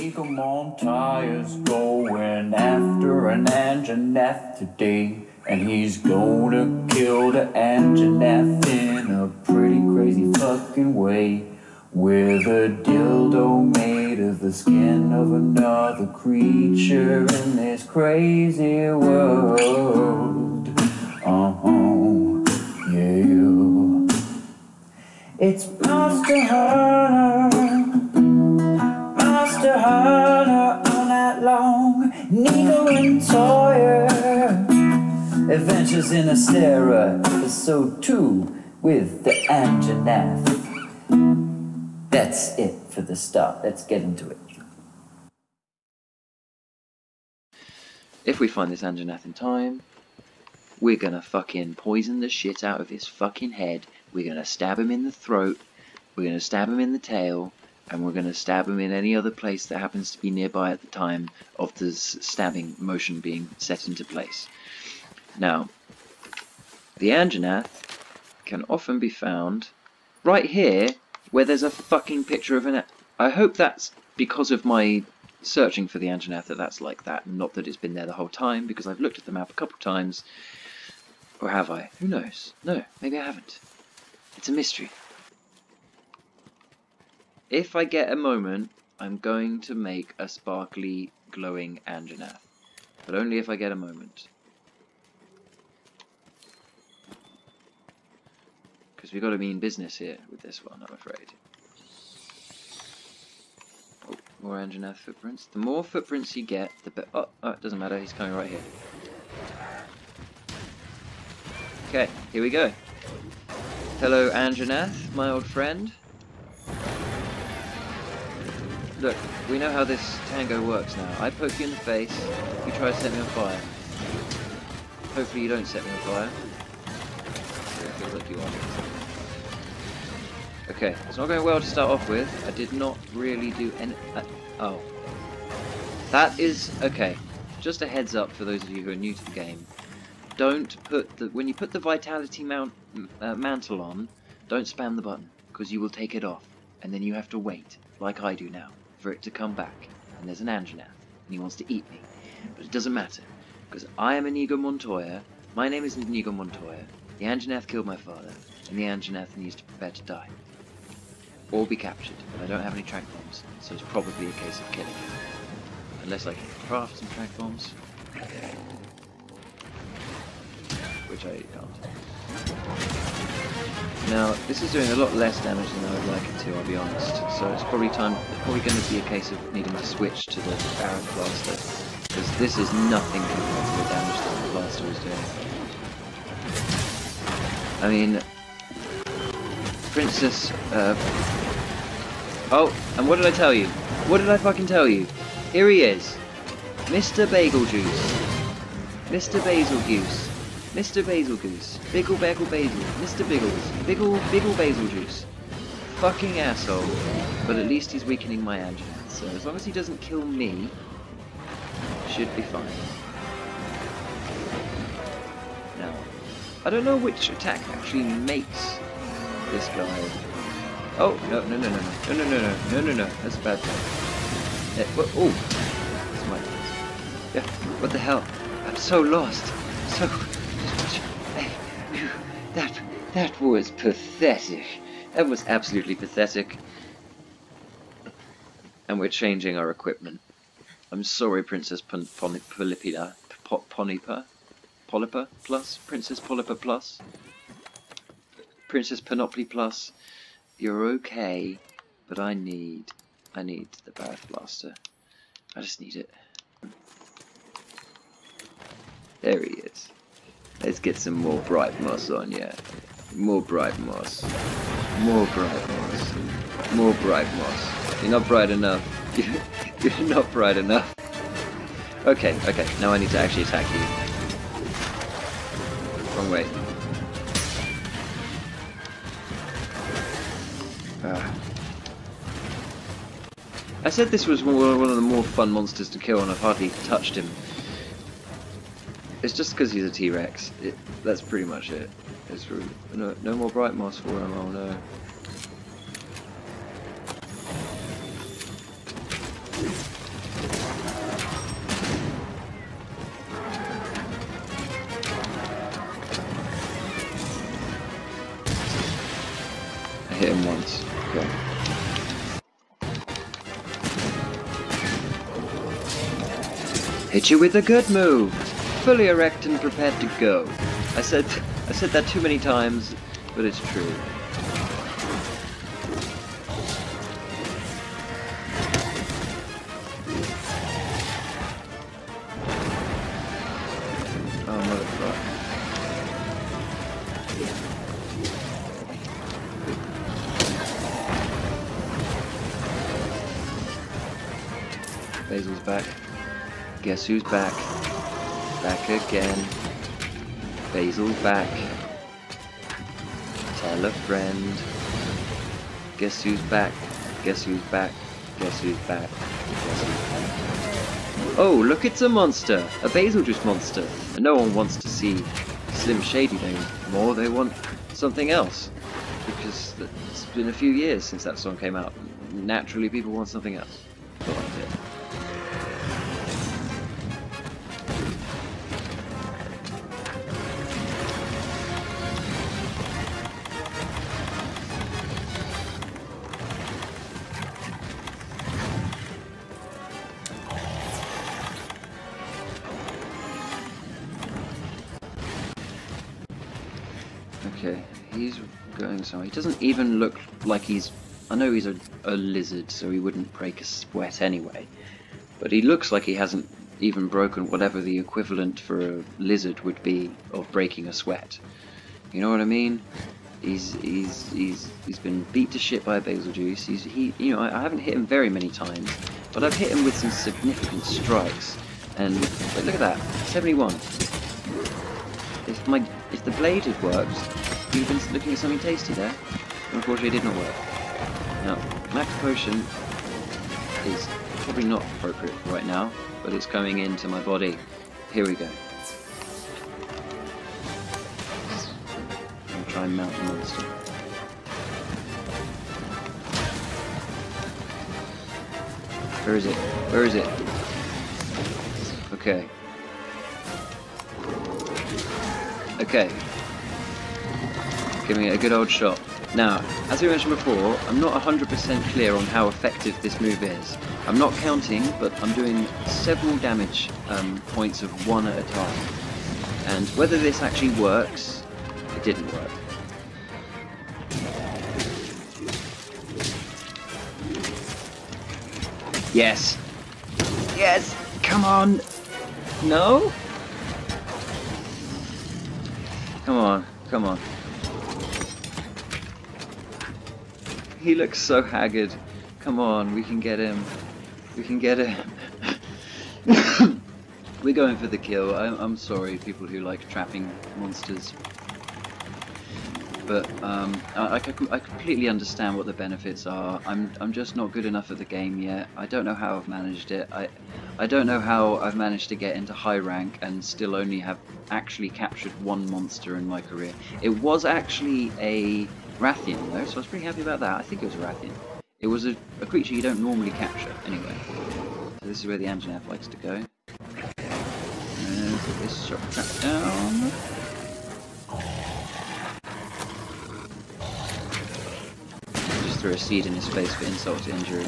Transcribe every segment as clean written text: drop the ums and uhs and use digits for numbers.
Inigo Montoya's going after an Anjanath today, and he's gonna kill the Anjanath in a pretty crazy fucking way, with a dildo made of the skin of another creature in this crazy world. Yeah. It's Monster Hunter all night long. Inigo Montoya, Adventures in Astera, episode 2 with the Anjanath. That's it for the start. Let's get into it. If we find this Anjanath in time, we're gonna fucking poison the shit out of his fucking head. We're gonna stab him in the throat. We're gonna stab him in the tail. And we're gonna stab him in any other place that happens to be nearby at the time of the stabbing motion being set into place. Now, the Anjanath can often be found right here, where there's a fucking picture of an... I hope that's because of my searching for the Anjanath that's like that, and not that it's been there the whole time, because I've looked at the map a couple times. Or have I? Who knows? No, maybe I haven't. It's a mystery. If I get a moment, I'm going to make a sparkly, glowing Anjanath. But only if I get a moment. Because we've got to mean business here with this one, I'm afraid. Oh, more Anjanath footprints. The more footprints you get, the better. Oh, it doesn't matter, he's coming right here. Okay, here we go. Hello, Anjanath, my old friend. Look, we know how this tango works now. I poke you in the face, you try to set me on fire. Hopefully you don't set me on fire. It feels like you are. Okay, it's not going well to start off with. I did not really do any... oh. That is... okay. Just a heads up for those of you who are new to the game. Don't put the... when you put the vitality mantle on, don't spam the button, because you will take it off. And then you have to wait, like I do now, for it to come back, and there's an Anjanath, and he wants to eat me. But it doesn't matter, because I am Inigo Montoya, my name is Inigo Montoya, the Anjanath killed my father, and the Anjanath needs to prepare to die. Or be captured, but I don't have any track bombs, so it's probably a case of killing him. Unless I can craft some track bombs, which I can't. Now, this is doing a lot less damage than I would like it to, I'll be honest. So it's probably going to be a case of needing to switch to the Barrett Blaster, because this is nothing compared to the damage that the Blaster is doing. I mean, Princess... oh, and what did I tell you? What did I fucking tell you? Here he is. Mr. Bagel Juice. Mr. Basil Goose. Mr. Basil Goose. Biggle Bagel Basil. Mr. Biggles. Biggle Basil Juice. Fucking asshole. But at least he's weakening my Anjanath, so as long as he doesn't kill me, should be fine. Now, I don't know which attack actually makes this guy. Oh, no, that's a bad thing. Oh, that's my... yeah, what the hell? I'm so lost. So... That was pathetic. That was absolutely pathetic. And we're changing our equipment. I'm sorry, Princess Polypa Plus? Princess Polypa Plus? Princess Panoply Plus? You're okay, but I need the Barrett Blaster. I just need it. There he is. Let's get some more bright moss on ya. More bright moss. More bright moss. More bright moss. You're not bright enough. You're not bright enough. Okay, now I need to actually attack you. Wrong way. I said this was one of the more fun monsters to kill, and I've hardly touched him. It's just because he's a T-Rex. That's pretty much it. It's really, no more bright moss for him. Oh no. hit him once. Okay. Hit you with a good move! Fully erect and prepared to go. I said that too many times, but it's true. Oh, motherfucker. Basil's back. Guess who's back? Back again. Basil's back. Tell a friend. Guess who's back? Guess who's back? Guess who's back? Guess who's back? Oh, look, it's a monster! A Basil Juice monster! And no one wants to see Slim Shady anymore, they want something else. Because it's been a few years since that song came out. Naturally, people want something else. Thought I did. Okay, he's going somewhere. He doesn't even look like he's... I know he's a lizard, so he wouldn't break a sweat anyway. But he looks like he hasn't even broken whatever the equivalent for a lizard would be of breaking a sweat. You know what I mean? He's been beat to shit by a Basil Juice. You know, I haven't hit him very many times, but I've hit him with some significant strikes. And look at that, 71. If the blade had worked, you'd have been looking at something tasty there. But unfortunately, it did not work. Now, Max Potion is probably not appropriate right now, but it's coming into my body. Here we go. I'm trying to mount the monster. Where is it? Where is it? Okay. Okay. Giving it a good old shot. Now, as we mentioned before, I'm not 100% clear on how effective this move is. I'm not counting, but I'm doing several damage points of one at a time. And whether this actually works, it didn't work. Yes! Yes! Come on! No? Come on, come on. He looks so haggard. Come on, we can get him. We can get him. We're going for the kill. I'm sorry, people who like trapping monsters. But I completely understand what the benefits are. I'm just not good enough at the game yet. I don't know how I've managed it. I don't know how I've managed to get into high rank and still only have actually captured one monster in my career. It was actually a Rathian though, so I was pretty happy about that. I think it was a Rathian. It was a creature you don't normally capture anyway. So this is where the Anjanath likes to go. And put this shock trap down. Just throw a seed in his face for insult to injury.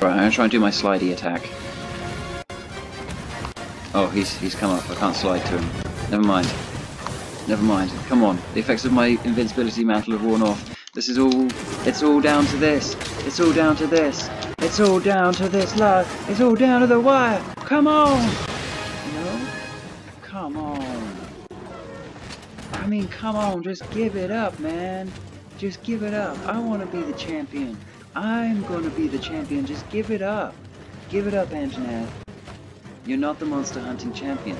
Right, I'm gonna try and do my slidey attack. Oh, he's come up. I can't slide to him. Never mind. Never mind. Come on. The effects of my invincibility mantle have worn off. This is all... It's all down to this. It's all down to this. It's all down to this, love. It's all down to the wire. Come on! No? Come on. I mean, come on. Just give it up, man. Just give it up. I want to be the champion. I'm gonna be the champion, just give it up. Give it up, Anjanath. You're not the monster hunting champion.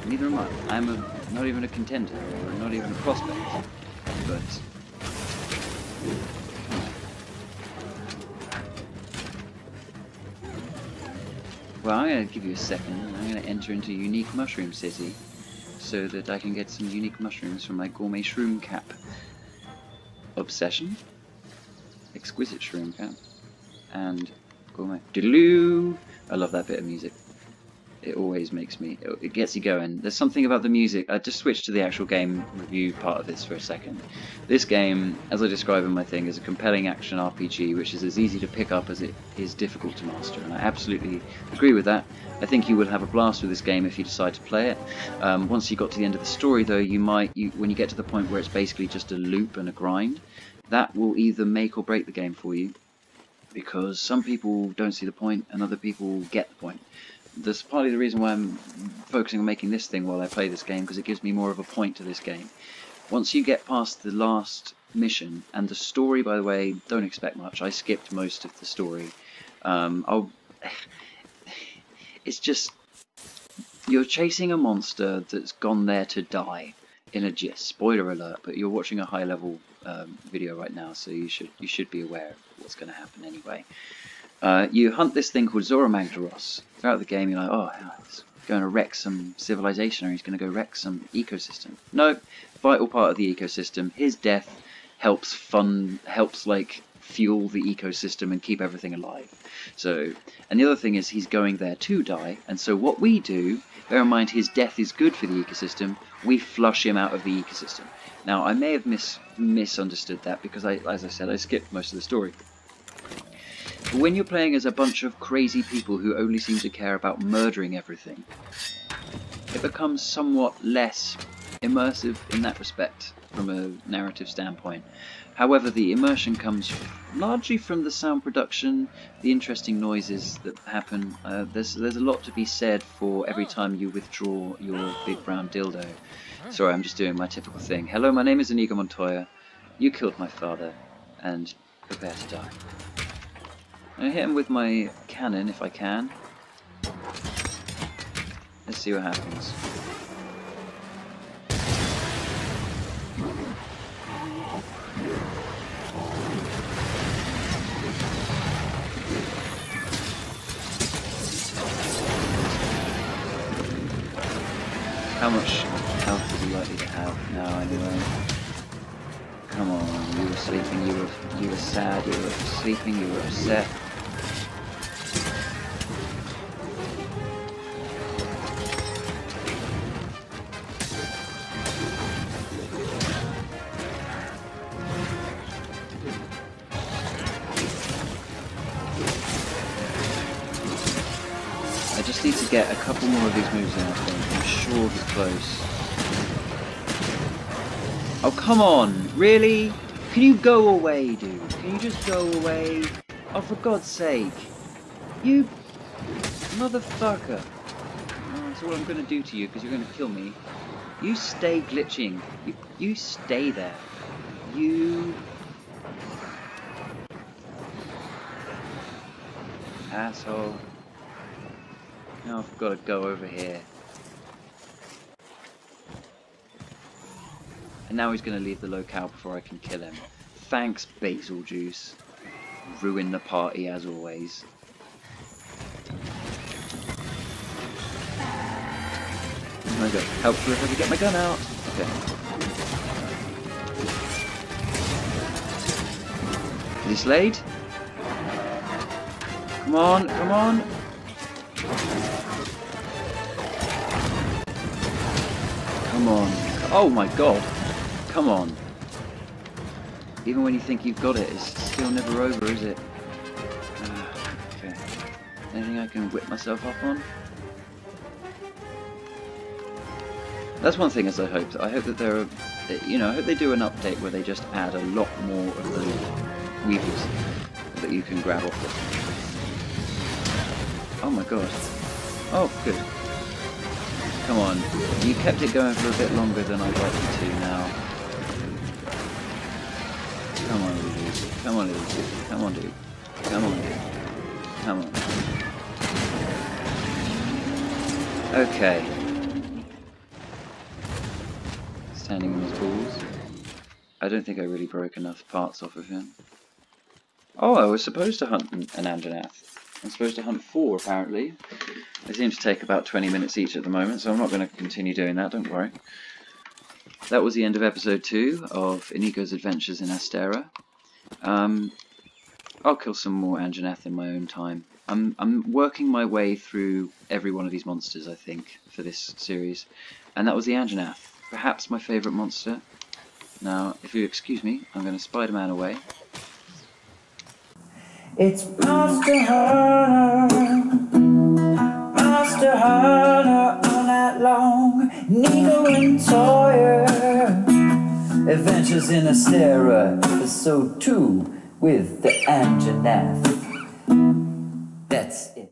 Neither am I. I'm not even a contender, or not even a prospect. But... Well, I'm gonna give you a second. I'm gonna enter into Unique Mushroom City, so that I can get some unique mushrooms from my gourmet shroom cap obsession. Exquisite shroom cap. and gourmet. Deloo! I love that bit of music. It always makes me, it gets you going. There's something about the music. I just switched to the actual game review part of this for a second. This game, as I describe in my thing, is a compelling action RPG which is as easy to pick up as it is difficult to master, and I absolutely agree with that. I think you will have a blast with this game if you decide to play it. Once you got to the end of the story though, when you get to the point where it's basically just a loop and a grind, that will either make or break the game for you, because some people don't see the point and other people get the point. That's partly the reason why I'm focusing on making this thing while I play this game, because it gives me more of a point to this game. Once you get past the last mission, and the story, by the way, don't expect much. I skipped most of the story. It's just, you're chasing a monster that's gone there to die in a gist. Spoiler alert, but you're watching a high-level video right now, so you should be aware of what's going to happen anyway. You hunt this thing called Zoromagdaros. Throughout the game, you're like, oh, he's going to wreck some civilization, or he's going to go wreck some ecosystem. No, vital part of the ecosystem. His death helps like fuel the ecosystem and keep everything alive. So, and the other thing is he's going there to die, and so what we do, bear in mind his death is good for the ecosystem, we flush him out of the ecosystem. Now, I may have misunderstood that because, as I said, I skipped most of the story. But when you're playing as a bunch of crazy people who only seem to care about murdering everything, it becomes somewhat less immersive in that respect from a narrative standpoint. However, the immersion comes largely from the sound production, the interesting noises that happen. There's a lot to be said for every time you withdraw your big brown dildo. Sorry, I'm just doing my typical thing. Hello, my name is Inigo Montoya. You killed my father, and prepare to die. I'm going to hit him with my cannon if I can. Let's see what happens. How much health is he likely to have now anyway? Come on, you were sleeping, you were sad, you were sleeping, you were upset. I just need to get a couple more of these moves in, I think. I'm sure he's close. Oh, come on! Really? Can you go away, dude? Can you just go away? Oh, for God's sake. You motherfucker. Oh, that's all I'm going to do to you, because you're going to kill me. You stay glitching. You stay there. You... asshole. Now I've got to go over here. And now he's going to leave the locale before I can kill him. Thanks, Basil Juice. Ruin the party as always. Oh my god, helpful if I could get my gun out. Okay. Is he slayed? Come on, come on. Come on. Oh my god. Come on. Even when you think you've got it, it's still never over, is it? Okay. Anything I can whip myself up on? That's one thing as I hoped. I hope that there are, you know, I hope they do an update where they just add a lot more of those weevils that you can grab off of. Oh my god. Oh, good. Come on. You kept it going for a bit longer than I'd like you to now. Come on, dude. Come on, dude. Come on, dude. Come on, dude. Come on. Okay. Standing on his balls. I don't think I really broke enough parts off of him. Oh, I was supposed to hunt an Anjanath. I'm supposed to hunt 4, apparently. They seem to take about 20 minutes each at the moment, so I'm not going to continue doing that, don't worry. That was the end of episode 2 of Inigo's Adventures in Astera. I'll kill some more Anjanath in my own time. I'm working my way through every one of these monsters, I think, for this series. And that was the Anjanath, perhaps my favourite monster. Now, if you excuse me, I'm going to Spider-Man away. It's Monster Hunter all night long. Inigo and Montoya, adventures in a steroid. So too with the Anjanath. That's it.